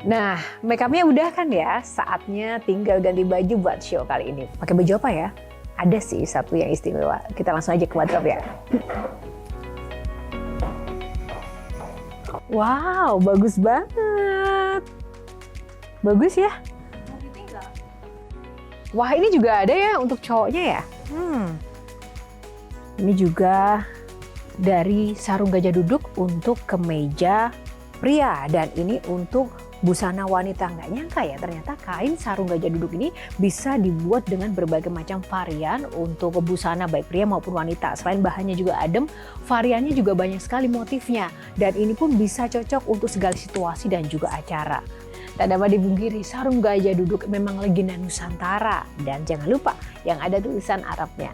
Nah, make upnya udah kan ya? Saatnya tinggal ganti baju buat show kali ini. Pakai baju apa ya? Ada sih satu yang istimewa. Kita langsung aja ke wardrobe ya. Wow, bagus banget. Bagus ya? Wah, ini juga ada ya untuk cowoknya ya? Ini juga dari sarung gajah duduk untuk kemeja pria. Dan ini untuk busana wanita. Nggak nyangka ya, ternyata kain sarung gajah duduk ini bisa dibuat dengan berbagai macam varian untuk busana baik pria maupun wanita. Selain bahannya juga adem, variannya juga banyak sekali motifnya. Dan ini pun bisa cocok untuk segala situasi dan juga acara. Tak dapat dipungkiri, sarung gajah duduk memang legenda Nusantara. Dan jangan lupa yang ada tulisan Arabnya.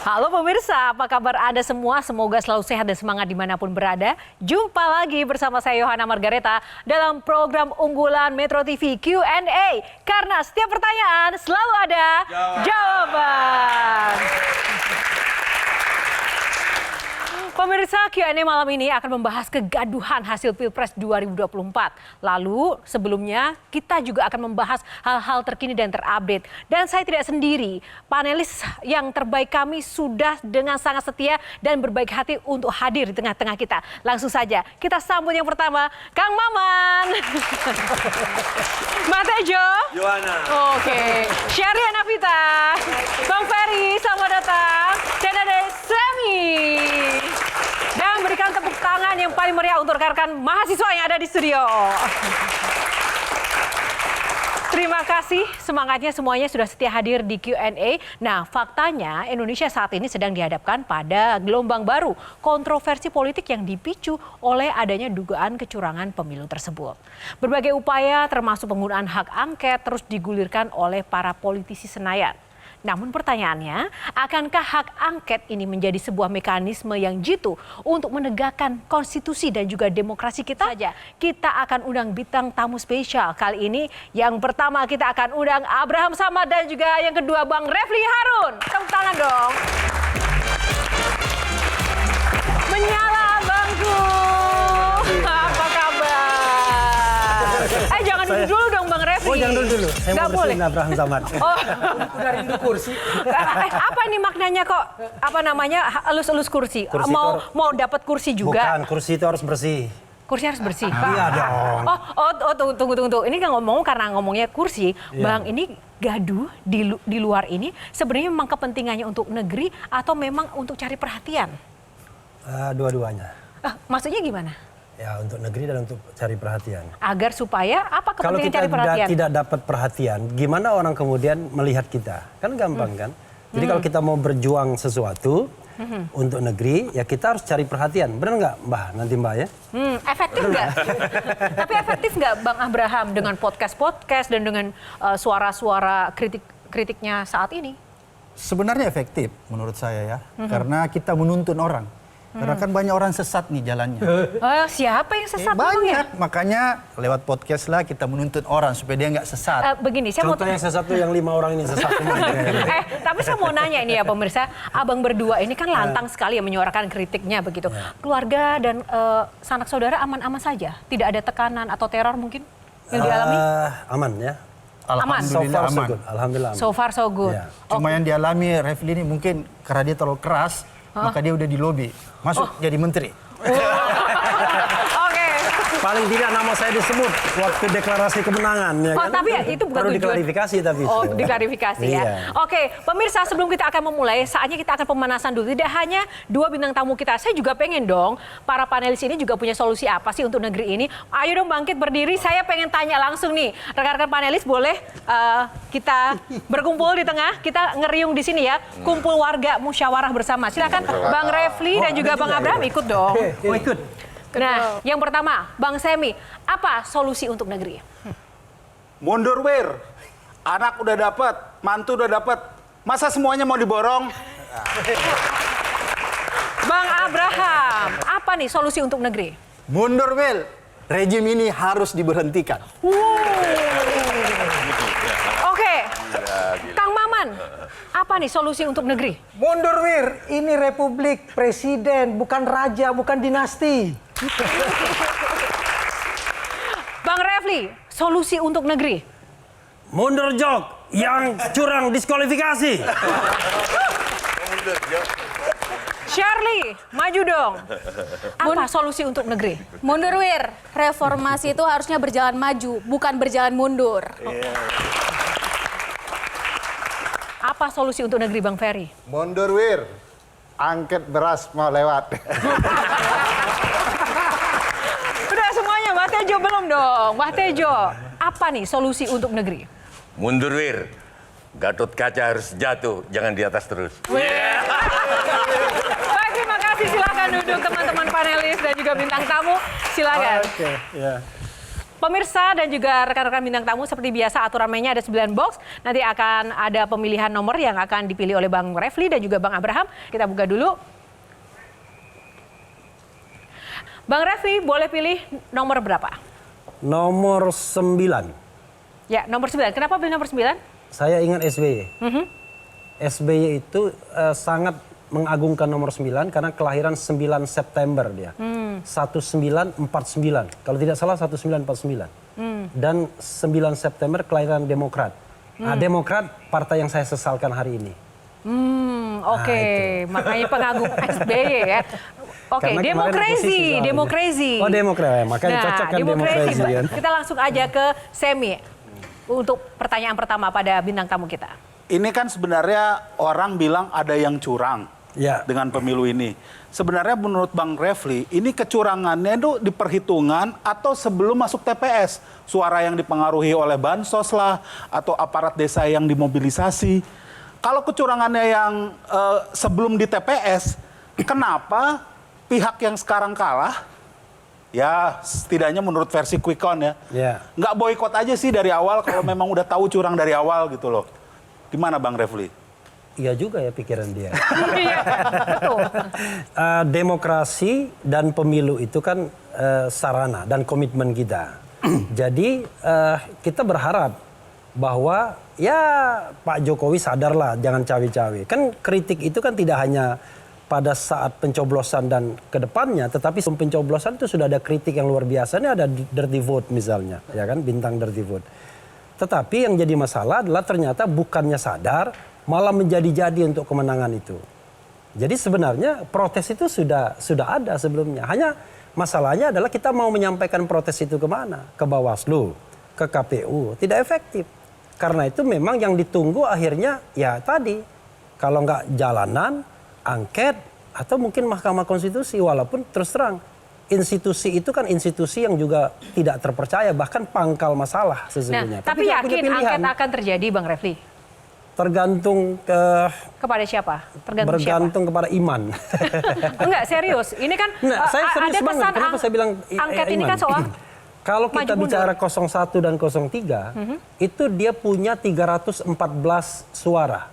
Halo pemirsa, apa kabar Anda semua? Semoga selalu sehat dan semangat dimanapun berada. Jumpa lagi bersama saya Yohana Margareta dalam program unggulan Metro TV Q&A. Karena setiap pertanyaan selalu ada jawaban. Pemirsa, Q&A malam ini akan membahas kegaduhan hasil Pilpres 2024. Lalu sebelumnya kita juga akan membahas hal-hal terkini dan terupdate. Dan saya tidak sendiri, panelis yang terbaik kami sudah dengan sangat setia dan berbaik hati untuk hadir di tengah-tengah kita. Langsung saja kita sambut yang pertama, Kang Maman. Mbak Tejo. Yohana. Oke. Sherry Anavita. Bang Ferry, selamat datang. Dan ada Semi. Dan berikan tepuk tangan yang paling meriah untuk rekan-rekan mahasiswa yang ada di studio. Terima kasih, semangatnya semuanya sudah setia hadir di Q&A. Nah, faktanya Indonesia saat ini sedang dihadapkan pada gelombang baru kontroversi politik yang dipicu oleh adanya dugaan kecurangan pemilu tersebut. Berbagai upaya termasuk penggunaan hak angket terus digulirkan oleh para politisi Senayan. Namun pertanyaannya, akankah hak angket ini menjadi sebuah mekanisme yang jitu untuk menegakkan konstitusi dan juga demokrasi kita? Kita akan undang bintang tamu spesial kali ini. Yang pertama kita akan undang Abraham Samad dan juga yang kedua Bang Refli Harun. Tepuk tangan dong. Menyala bangku. Apa kabar? Jangan duduk dulu dong Bang Refli. Oh jangan dulu. Saya nggak mau boleh. Abraham Samad. Oh. Udah rindu kursi. Apa ini maknanya kok? Apa namanya? Elus-elus kursi. Kursi Mau dapat kursi juga? Bukan, kursi itu harus bersih. Kursi harus bersih. Iya dong. Tunggu. Ini kan karena ngomongnya kursi, Iya. Bang, ini gaduh di luar ini sebenarnya memang kepentingannya untuk negeri atau memang untuk cari perhatian? Dua-duanya. Maksudnya gimana? Ya untuk negeri dan untuk cari perhatian. Agar supaya apa Kalau kepentingan kita cari perhatian? tidak dapat perhatian, gimana orang kemudian melihat kita? Kan gampang kan? Jadi kalau kita mau berjuang sesuatu untuk negeri, ya kita harus cari perhatian. Benar nggak Mbak? Nanti Mbak ya? Efektif nggak? Tapi efektif nggak Bang Abraham dengan podcast dan dengan suara-suara kritiknya saat ini? Sebenarnya efektif menurut saya ya. Karena kita menuntun orang. Karena kan banyak orang sesat nih jalannya. Siapa yang sesat? Banyak, makanya lewat podcast lah kita menuntun orang supaya dia nggak sesat. Begini, saya mau Contoh yang sesat tuh yang 5 orang ini sesat semua. tapi saya mau nanya ini ya pemirsa, abang berdua ini kan lantang sekali ya menyuarakan kritiknya begitu. Keluarga dan sanak saudara aman-aman saja? Tidak ada tekanan atau teror mungkin yang dialami? Aman ya. So Alhamdulillah far so aman. good. Alhamdulillah. So far so good. Ya. Cuma yang dialami Refli ini mungkin karena dia terlalu keras, maka dia udah di lobi. Masuk jadi menteri. Oke. Paling tidak nama saya disebut waktu deklarasi kemenangan. Ya Oh, kan? tapi ya, itu bukan Perlu tujuan. diklarifikasi tapi. Oh, itu. diklarifikasi ya. Iya. Oke, pemirsa sebelum kita akan memulai, saatnya kita akan pemanasan dulu. Tidak hanya dua bintang tamu kita, saya juga pengen dong para panelis ini juga punya solusi apa sih untuk negeri ini. Ayo dong bangkit berdiri, saya pengen tanya langsung nih. Rekan-rekan panelis boleh kita berkumpul di tengah, kita ngeriung di sini ya. Kumpul warga musyawarah bersama. Silakan Bang Refli dan juga Bang Abraham ikut dong. Oh ikut. Nah, yang pertama, Bang Semi, apa solusi untuk negeri? Mundur wir. Anak udah dapat, mantu udah dapat. Masa semuanya mau diborong? Bang Abraham, apa nih solusi untuk negeri? Mundur Wil. Rejim ini harus diberhentikan. Kang Maman, apa nih solusi untuk negeri? Mundur Wir, ini republik, presiden, bukan raja, bukan dinasti. Bang Refli, solusi untuk negeri? Mundur Jok, yang curang diskualifikasi. Shirley, maju dong. Apa solusi untuk negeri? Mundur Wir, reformasi itu harusnya berjalan maju, bukan berjalan mundur. Apa solusi untuk negeri, Bang Ferry? Mundur Wir, angket beras mau lewat. Udah semuanya, Mbak Tejo belum dong. Mbak Tejo, apa nih solusi untuk negeri? Mundur Wir, Gatot Kaca harus jatuh, jangan di atas terus. Baik, terima kasih. Silakan duduk teman-teman panelis dan juga bintang tamu. Silakan. Oke, ya. Pemirsa dan juga rekan-rekan bintang tamu, seperti biasa aturan mainnya ada 9 box. Nanti akan ada pemilihan nomor yang akan dipilih oleh Bang Refli dan juga Bang Abraham. Kita buka dulu. Bang Refli boleh pilih nomor berapa? Nomor 9. Ya, nomor 9. Kenapa pilih nomor 9? Saya ingat SBY. SBY itu sangat mengagungkan nomor 9 karena kelahiran 9 September dia. 1949. Kalau tidak salah 1949. Dan 9 September kelahiran Demokrat. Nah, Demokrat partai yang saya sesalkan hari ini. Oke. Makanya pengagum SBY ya. Oke, Karena kemarin oposisi soalnya. demokrasi. Oh, demokrasi. Makanya cocok kan demokrasi kan. Kita langsung aja ke Semi untuk pertanyaan pertama pada bintang tamu kita. Ini kan sebenarnya orang bilang ada yang curang Ya. dengan pemilu ini. Sebenarnya menurut Bang Refli, ini kecurangannya itu di perhitungan atau sebelum masuk TPS. Suara yang dipengaruhi oleh bansos lah, atau aparat desa yang dimobilisasi. Kalau kecurangannya yang sebelum di TPS, kenapa pihak yang sekarang kalah, ya setidaknya menurut versi Quick Count ya, nggak boikot aja sih dari awal kalau memang udah tahu curang dari awal gitu loh. Gimana Bang Refli? Iya juga ya pikiran dia. Iya, betul. Demokrasi dan pemilu itu kan sarana dan komitmen kita. Jadi kita berharap bahwa ya Pak Jokowi sadarlah jangan cawe-cawe. Kan kritik itu kan tidak hanya pada saat pencoblosan dan kedepannya, tetapi sebelum pencoblosan itu sudah ada kritik yang luar biasa. Ini ada dirty vote misalnya, ya kan, bintang dirty vote. Tetapi yang jadi masalah adalah ternyata bukannya sadar, malah menjadi-jadi untuk kemenangan itu. Jadi sebenarnya protes itu sudah ada sebelumnya. Hanya masalahnya adalah kita mau menyampaikan protes itu kemana? Ke Bawaslu, ke KPU, tidak efektif. Karena itu memang yang ditunggu akhirnya ya tadi, kalau nggak jalanan, angket, atau mungkin Mahkamah Konstitusi. Walaupun terus terang, institusi itu kan institusi yang juga tidak terpercaya, bahkan pangkal masalah sesungguhnya. Nah, tapi yakin angket akan terjadi, Bang Refli? Tergantung kepada siapa? Bergantung kepada iman. Enggak, serius. Ini kan saya serius ada banget. kesan Kenapa saya bilang angket ini iman? kan soal kalau kita maju bicara 01 dan 03, itu dia punya 314 suara.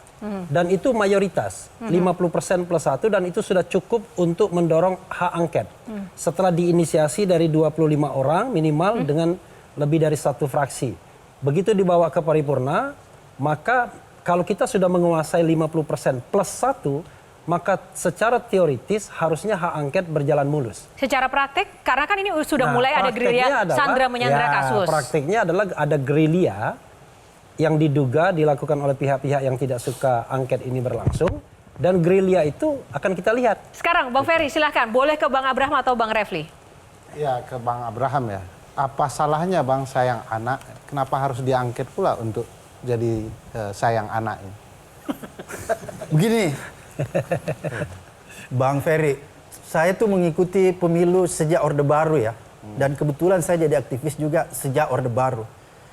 Dan itu mayoritas, 50% plus 1, dan itu sudah cukup untuk mendorong hak angket. Setelah diinisiasi dari 25 orang minimal dengan lebih dari satu fraksi. Begitu dibawa ke paripurna, maka kalau kita sudah menguasai 50% plus 1, maka secara teoritis harusnya hak angket berjalan mulus. Secara praktek, karena kan ini sudah mulai ada gerilya Sandra menyandra kasus. Prakteknya adalah ada gerilya yang diduga dilakukan oleh pihak-pihak yang tidak suka angket ini berlangsung. Dan gerilya itu akan kita lihat. Sekarang Bang Ferry silahkan, boleh ke Bang Abraham atau Bang Refli? Ya, ke Bang Abraham ya. Apa salahnya Bang sayang anak, kenapa harus diangket pula untuk jadi sayang anak ini? Begini, Bang Ferry, saya tuh mengikuti pemilu sejak Orde Baru ya. Dan kebetulan saya jadi aktivis juga sejak Orde Baru.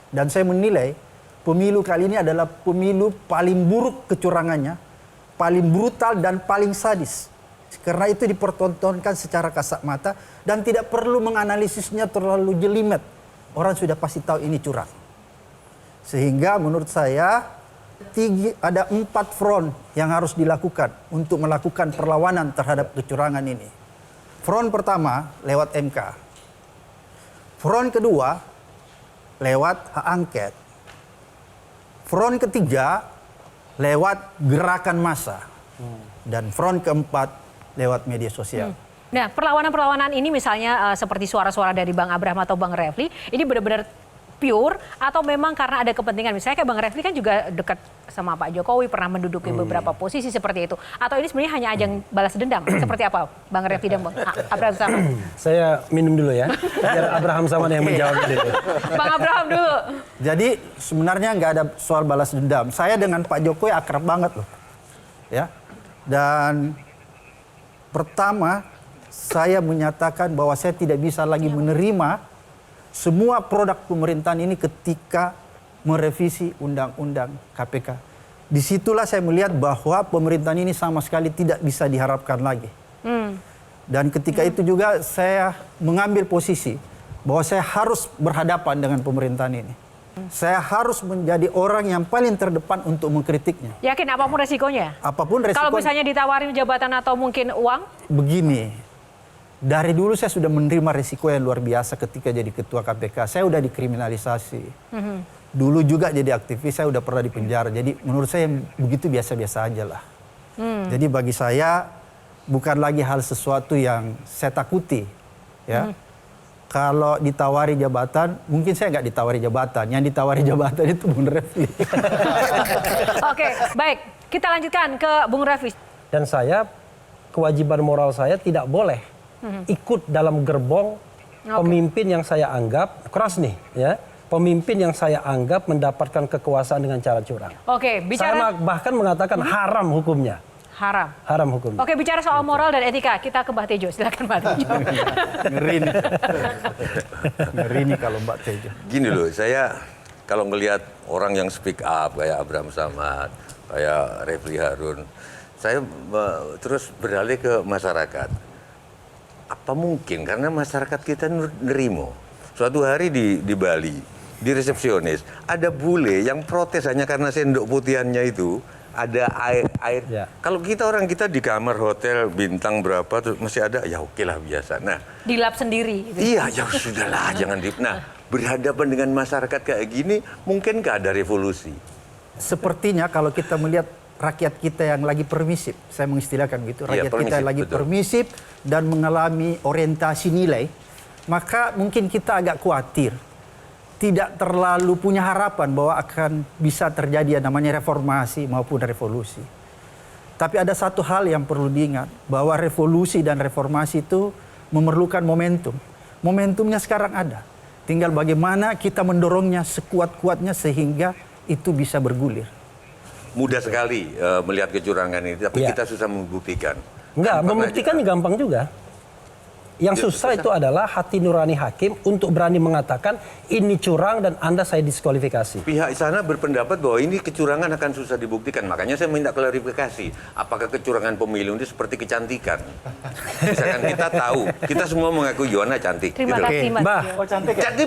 Dan saya menilai pemilu kali ini adalah pemilu paling buruk kecurangannya, paling brutal dan paling sadis. Karena itu dipertontonkan secara kasat mata dan tidak perlu menganalisisnya terlalu jelimet. Orang sudah pasti tahu ini curang. Sehingga menurut saya ada 4 front yang harus dilakukan untuk melakukan perlawanan terhadap kecurangan ini. Front pertama lewat MK. Front kedua lewat hak angket. Front ketiga lewat gerakan massa. Dan front keempat lewat media sosial. Nah, perlawanan-perlawanan ini misalnya seperti suara-suara dari Bang Abraham atau Bang Refli, ini benar-benar pure atau memang karena ada kepentingan? Misalnya kayak Bang Refli kan juga dekat sama Pak Jokowi, pernah menduduki beberapa posisi seperti itu. Atau ini sebenarnya hanya ajang balas dendam? Seperti apa Bang Refli dan Bang Abraham sama? Saya minum dulu ya, biar Abraham sama yang menjawab dulu. Bang Abraham dulu. Jadi sebenarnya nggak ada soal balas dendam. Saya dengan Pak Jokowi akrab banget loh. Ya. Dan pertama saya menyatakan bahwa saya tidak bisa lagi menerima semua produk pemerintahan ini ketika merevisi Undang-Undang KPK. Disitulah saya melihat bahwa pemerintahan ini sama sekali tidak bisa diharapkan lagi. Dan ketika itu juga saya mengambil posisi bahwa saya harus berhadapan dengan pemerintahan ini. Saya harus menjadi orang yang paling terdepan untuk mengkritiknya. Yakin apapun resikonya? Apapun resiko. Kalau misalnya ditawarin jabatan atau mungkin uang? Begini, dari dulu saya sudah menerima risiko yang luar biasa ketika jadi ketua KPK. Saya udah dikriminalisasi. Dulu juga jadi aktivis, saya udah pernah dipenjara. Jadi menurut saya begitu biasa-biasa aja lah. Jadi bagi saya bukan lagi hal sesuatu yang saya takuti. Ya. Kalau ditawari jabatan, mungkin saya nggak ditawari jabatan. Yang ditawari jabatan itu Bung Refli. Oke, baik. Kita lanjutkan ke Bung Refli. Dan saya, kewajiban moral saya tidak boleh ikut dalam gerbong pemimpin yang saya anggap, keras nih ya, pemimpin yang saya anggap mendapatkan kekuasaan dengan cara curang. Oke, bicara... Saya bahkan mengatakan haram hukumnya. Haram. Haram hukumnya. Oke, bicara soal moral dan etika, kita ke Mbak Tejo. Silakan Mbak Tejo. Ngeri nih. Ngeri nih kalau Mbak Tejo. Gini loh, saya kalau ngelihat orang yang speak up kayak Abraham Samad, kayak Refli Harun, saya terus beralih ke masyarakat. Apa mungkin karena masyarakat kita nerimo. Suatu hari di Bali, di resepsionis, ada bule yang protes hanya karena sendok putihannya itu ada air. Ya. Kalau kita di kamar hotel bintang berapa terus masih ada, ya oke lah biasa. Nah, Dilap sendiri. Gitu. iya ya sudahlah jangan Nah, berhadapan dengan masyarakat kayak gini, mungkinkah ada revolusi? Sepertinya kalau kita melihat rakyat kita yang lagi permisif, saya mengistilahkan gitu, Iya, rakyat kita yang lagi betul. permisif dan mengalami orientasi nilai, maka mungkin kita agak khawatir. Tidak terlalu punya harapan bahwa akan bisa terjadi yang namanya reformasi maupun revolusi. Tapi ada satu hal yang perlu diingat, bahwa revolusi dan reformasi itu memerlukan momentum. Momentumnya sekarang ada. Tinggal bagaimana kita mendorongnya sekuat-kuatnya sehingga itu bisa bergulir. Mudah sekali melihat kecurangan ini, tapi Iya. kita susah membuktikan. Enggak, Gampang membuktikan aja. gampang juga. Yang Ya, susah itu adalah hati nurani hakim untuk berani mengatakan ini curang dan Anda saya diskualifikasi. Pihak sana berpendapat bahwa ini kecurangan akan susah dibuktikan. Makanya saya minta klarifikasi. Apakah kecurangan pemilu ini seperti kecantikan? Misalkan kita tahu, kita semua mengaku Yohana cantik. Terima gitu loh. kasih Mbak Mbak. Tejo. Jadi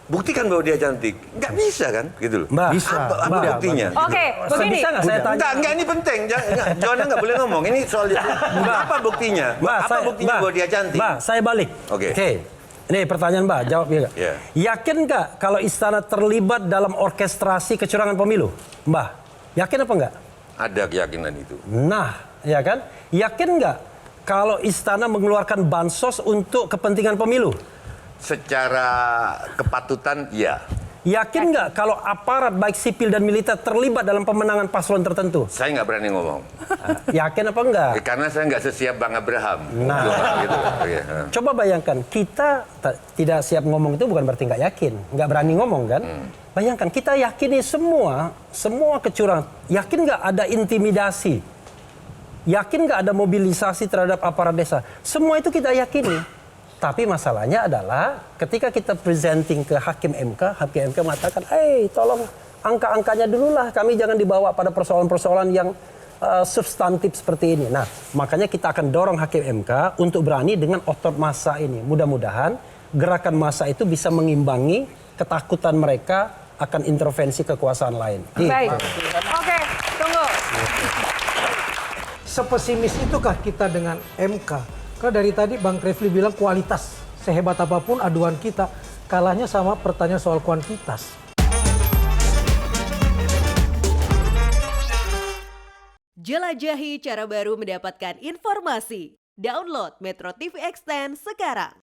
buktikan bahwa dia cantik. Nggak bisa kan? Gitu loh. Mbak, Bisa. Apa Mbak. buktinya? Oke, begini. Bisa nggak saya tanya? Enggak, ini penting. Johanna nggak boleh ngomong. Ini soal apa buktinya? Apa buktinya bahwa dia cantik? Mbak, saya balik. Oke. Ini pertanyaan Mbak, jawab ya. Iya. Yakin nggak kalau istana terlibat dalam orkestrasi kecurangan pemilu? Mbak, yakin apa enggak? Ada keyakinan itu. Nah, ya kan? Yakin nggak kalau istana mengeluarkan bansos untuk kepentingan pemilu? Secara kepatutan, ya. Yakin nggak kalau aparat baik sipil dan militer terlibat dalam pemenangan paslon tertentu? Saya nggak berani ngomong. Yakin apa enggak? Karena saya nggak sesiap Bang Abraham. Nah. Gitu. Oke. Coba bayangkan, kita tidak siap ngomong itu bukan berarti nggak yakin, nggak berani ngomong kan? Bayangkan, kita yakini semua kecurangan. Yakin nggak ada intimidasi? Yakin nggak ada mobilisasi terhadap aparat desa? Semua itu kita yakini. Tapi masalahnya adalah ketika kita presenting ke Hakim MK mengatakan, tolong angka-angkanya dulu lah, kami jangan dibawa pada persoalan-persoalan yang substantif seperti ini. Nah, makanya kita akan dorong Hakim MK untuk berani dengan otot massa ini. Mudah-mudahan gerakan massa itu bisa mengimbangi ketakutan mereka akan intervensi kekuasaan lain. Baik. Oke, tunggu. Sepesimis itukah kita dengan MK? Karena dari tadi Bang Refli bilang kualitas. Sehebat apapun aduan kita, kalahnya sama pertanyaan soal kuantitas. Jelajahi cara baru mendapatkan informasi. Download Metro TV Extend sekarang.